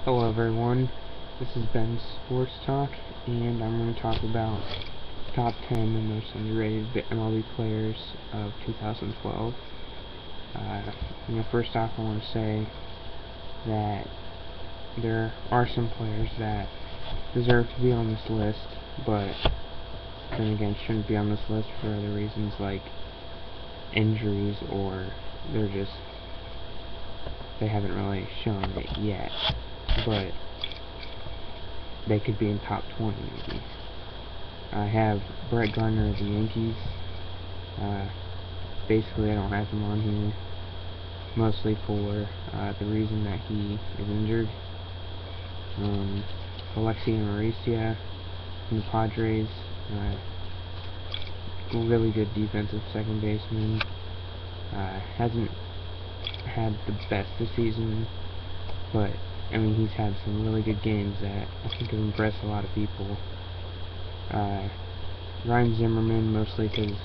Hello everyone, this is Ben Sports Talk, and I'm going to talk about top 10 and most underrated MLB players of 2012. First off I want to say that there are some players that deserve to be on this list, but then again shouldn't be on this list for other reasons like injuries, or they haven't really shown it yet. But they could be in top 20 maybe. I have Gardner of the Yankees. Basically I don't have him on here mostly for the reason that he is injured. Alexi and Amarista from the Padres, really good defensive second baseman. Hasn't had the best this season, but I mean, he's had some really good games that I think have impressed a lot of people. Zimmerman, mostly because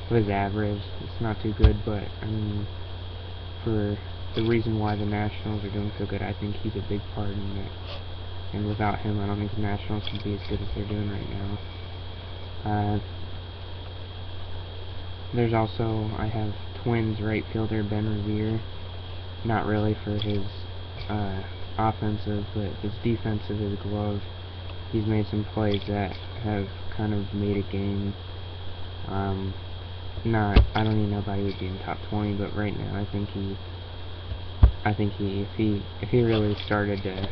of his average. It's not too good, but I mean, for the reason why the Nationals are doing so good, I think he's a big part in it. And without him, I don't think the Nationals would be as good as they're doing right now. There's also, I have Twins right fielder Ben Revere. Not really for his offensive, but his defensive, his glove. He's made some plays that have kind of made a game. I don't even know if he would be in top 20, but right now I think if he really started to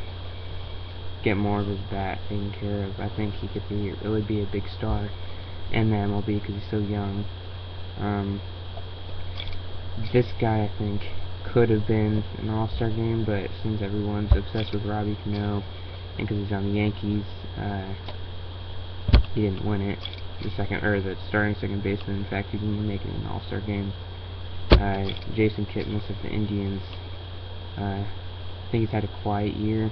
get more of his bat taken care of, I think he could really be a big star in the MLB because he's so young. This guy, I think, could have been an all-star game, but since everyone's obsessed with Robbie Cano, and because he's on the Yankees, he didn't win it. The starting second baseman. In fact, he didn't even make it in an all-star game. Kipnis of the Indians. I think he's had a quiet year.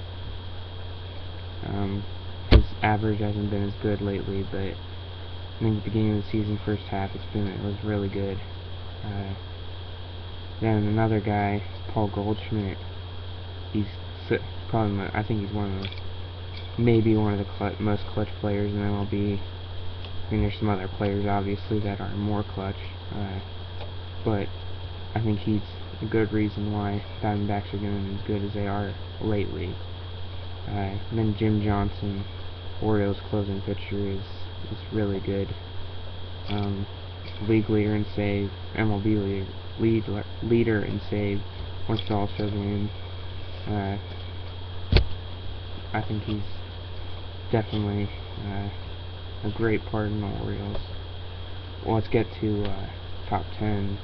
His average hasn't been as good lately, but I think at the beginning of the season, first half, it was really good. Then another guy, Paul Goldschmidt. He's probably, I think he's maybe one of the most clutch players in MLB. I mean, there's some other players obviously that are more clutch, but I think he's a good reason why Diamondbacks are doing as good as they are lately. Then Jim Johnson, Orioles closing pitcher, is really good. League leader in save, MLB leader in save, went to the All-Star game. I think he's definitely a great part in the Orioles. Well, let's get to top 10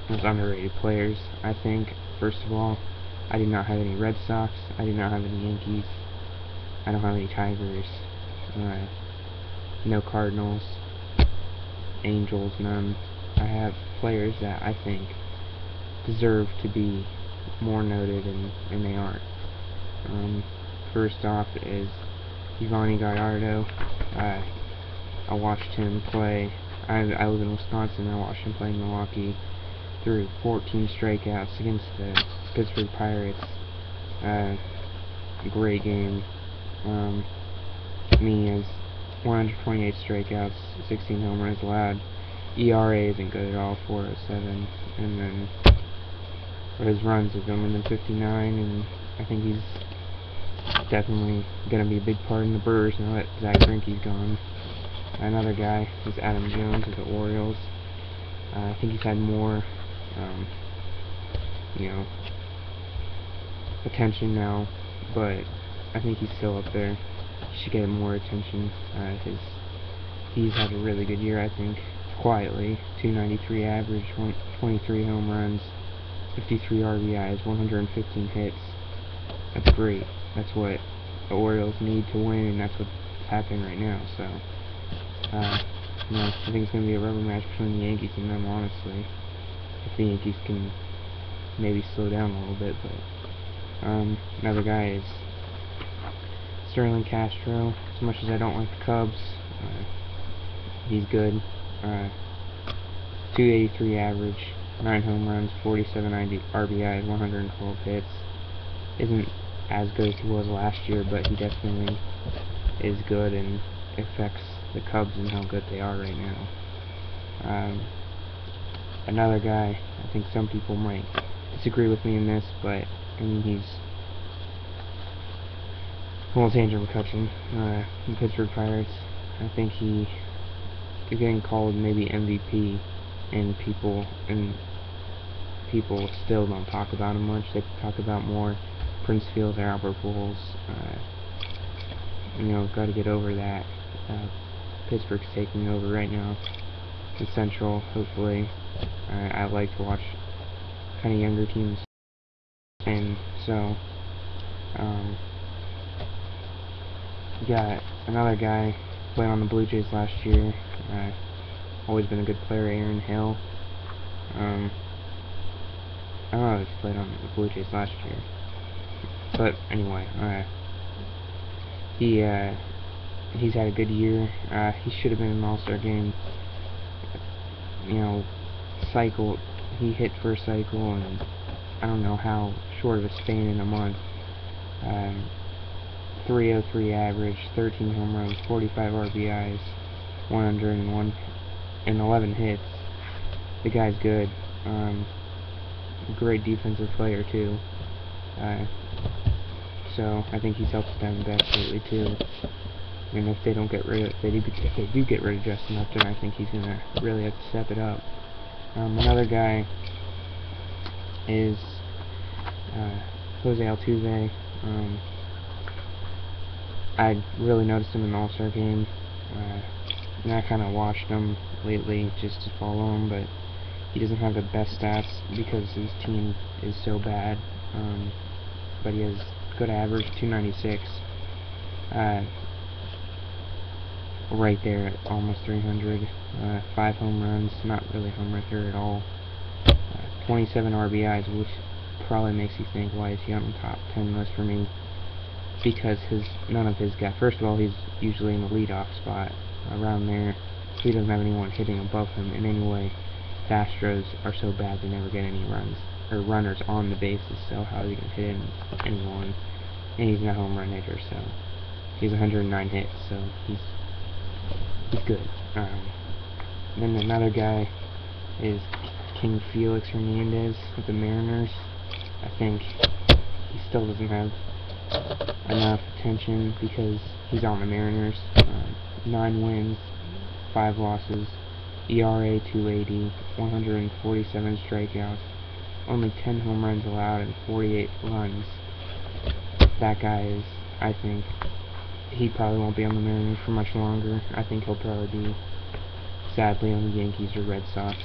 most underrated players. I think, first of all, I do not have any Red Sox, I do not have any Yankees, I don't have any Tigers, no Cardinals, Angels, none. I have players that I think deserve to be more noted, and they aren't. First off is Yovani Gallardo. I watched him play. I live in Wisconsin. I watched him play in Milwaukee. Threw 14 strikeouts against the Pittsburgh Pirates. Great game. He has 128 strikeouts, 16 home runs allowed. ERA isn't good at all, 4.07, and then his runs have only been 59, and I think he's definitely going to be a big part in the Brewers now that Zach Greinke's gone. Another guy is Adam Jones of the Orioles. I think he's had more, attention now, but I think he's still up there. He should get more attention. He's had a really good year, I think. Quietly, 293 average, 23 home runs, 53 RBIs, 115 hits. That's great. That's what the Orioles need to win, and that's what's happening right now. So, I think it's going to be a rubber match between the Yankees and them, honestly. If the Yankees can maybe slow down a little bit, but another guy is Starlin Castro. As much as I don't like the Cubs, he's good. 283 average, 9 home runs, 47 RBIs, 112 hits. Isn't as good as he was last year, but he definitely is good and affects the Cubs and how good they are right now. Another guy, I think some people might disagree with me in this, but I mean, it's Andrew McCutchen, the Pittsburgh Pirates. I think he's getting called maybe MVP, and people still don't talk about him much. They talk about more Prince Fields or Albert Pujols. Got to get over that. Pittsburgh's taking over right now. The Central, hopefully. I like to watch kind of younger teams, and so got another guy played on the Blue Jays last year. Always been a good player, Aaron Hill. I don't know if he played on the Blue Jays last year, but anyway, he's had a good year. He should have been in an All-Star game. Cycle. He hit for a cycle, and I don't know how short of a span in a month. 303 average, 13 home runs, 45 RBIs, 101 and 11 hits. The guy's good. Great defensive player too. So I think he's helped the Diamondbacks lately too. And if they do get rid of Justin Upton, I think he's gonna really have to step it up. Another guy is Jose Altuve. I really noticed him in the All-Star game, and I kind of watched him lately just to follow him, but he doesn't have the best stats because his team is so bad. But he has good average, 296. Right there at almost 300. 5 home runs, not really home run hitter at all. 27 RBIs, which probably makes you think, why is he on the top 10 list for me? Because none of his guys, first of all, he's usually in the leadoff spot around there, so he doesn't have anyone hitting above him. And anyway, the Astros are so bad they never get any runs or runners on the bases, so how is he going to hit anyone? And he's not a home run hitter, so he's 109 hits, so he's good. Then another guy is King Felix Hernandez with the Mariners. I think he still doesn't have enough attention because he's on the Mariners. 9 wins, 5 losses, ERA 280, 147 strikeouts, only 10 home runs allowed and 48 runs. That guy is, I think, he probably won't be on the Mariners for much longer. I think he'll probably be, sadly, on the Yankees or Red Sox,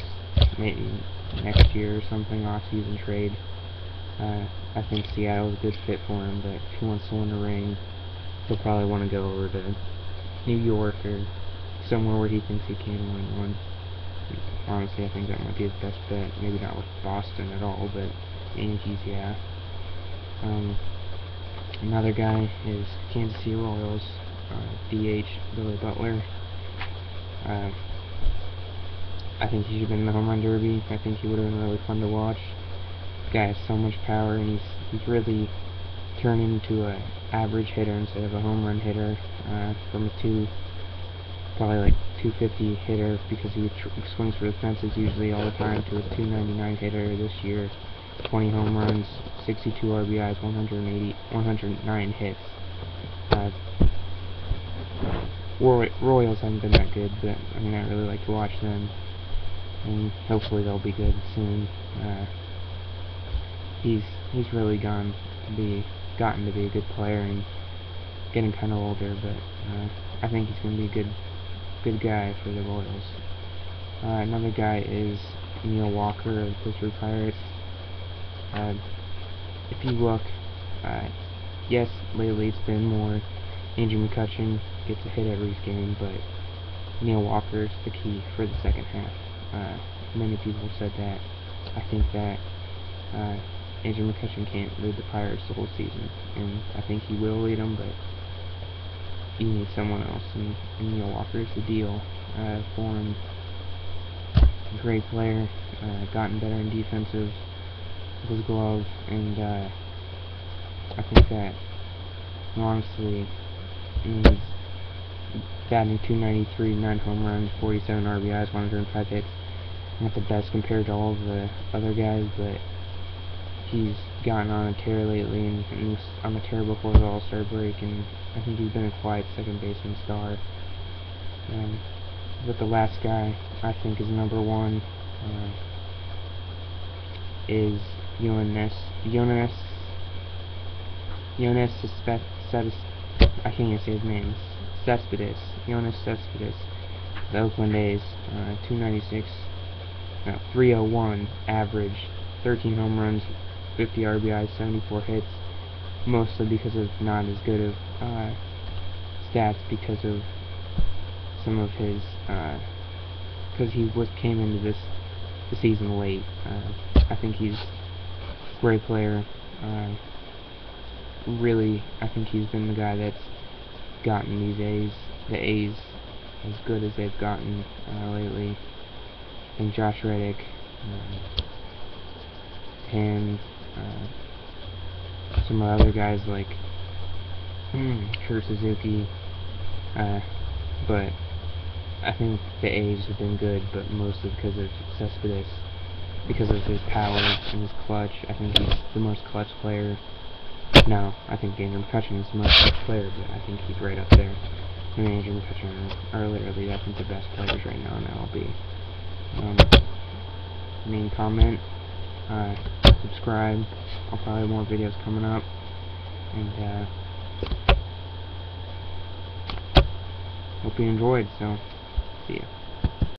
maybe next year or something, off-season trade. I think Seattle's a good fit for him, but if he wants to win a ring, he'll probably want to go over to New York or somewhere where he thinks he can win one. Honestly, I think that might be his best bet. Maybe not with Boston at all, but Yankees, yeah. Another guy is Kansas City Royals, DH Billy Butler. I think he should have been in the home run derby. I think he would have been really fun to watch. This guy has so much power, and he's really turned into a average hitter instead of a home run hitter. From a probably like 250 hitter because he swings for the fences usually all the time, to a 299 hitter this year. 20 home runs, 62 RBIs, 109 hits. Royals haven't been that good, but I mean, I really like to watch them, and hopefully they'll be good soon. He's really gotten to be a good player and getting kind of older, but I think he's going to be a good guy for the Royals. Another guy is Neil Walker of the Pittsburgh Pirates. If you look, yes, lately it's been more Andrew McCutchen gets a hit every game, but Neil Walker is the key for the second half. Many people have said that. I think that Andrew McCutchen can't lead the Pirates the whole season, and I think he will lead them, but you need someone else, and Neil Walker is the deal for him. Great player, gotten better in defensive with his glove, and I think that, honestly, he's batting .293, 9 home runs, 47 RBIs, 105 hits. Not the best compared to all of the other guys, but he's gotten on a tear lately, and he was on a tear before the All-Star break, and I think he's been a quiet second baseman star. But the last guy I think is number one is Yoenis Cespedes. I can't even say his name. Cespedes. Yoenis Cespedes. The Oakland A's. 296. No, 301 average. 13 home runs. 50 RBIs. 74 hits. Mostly because of not as good of stats because of some of his because he came into the season late. I think he's a great player. Really, I think he's been the guy that's gotten the A's as good as they've gotten lately. I think Josh Reddick, him, some of the other guys like Kurt Suzuki, but I think the A's have been good, but mostly because of Cespedes, because of his power and his clutch. I think he's the most clutch player. No, I think McCutchen is the most clutch player, but I think he's right up there. Him and McCutchen are literally, I think, the best players right now in MLB. Comment, subscribe. I'll probably have more videos coming up, and hope you enjoyed. So, see ya.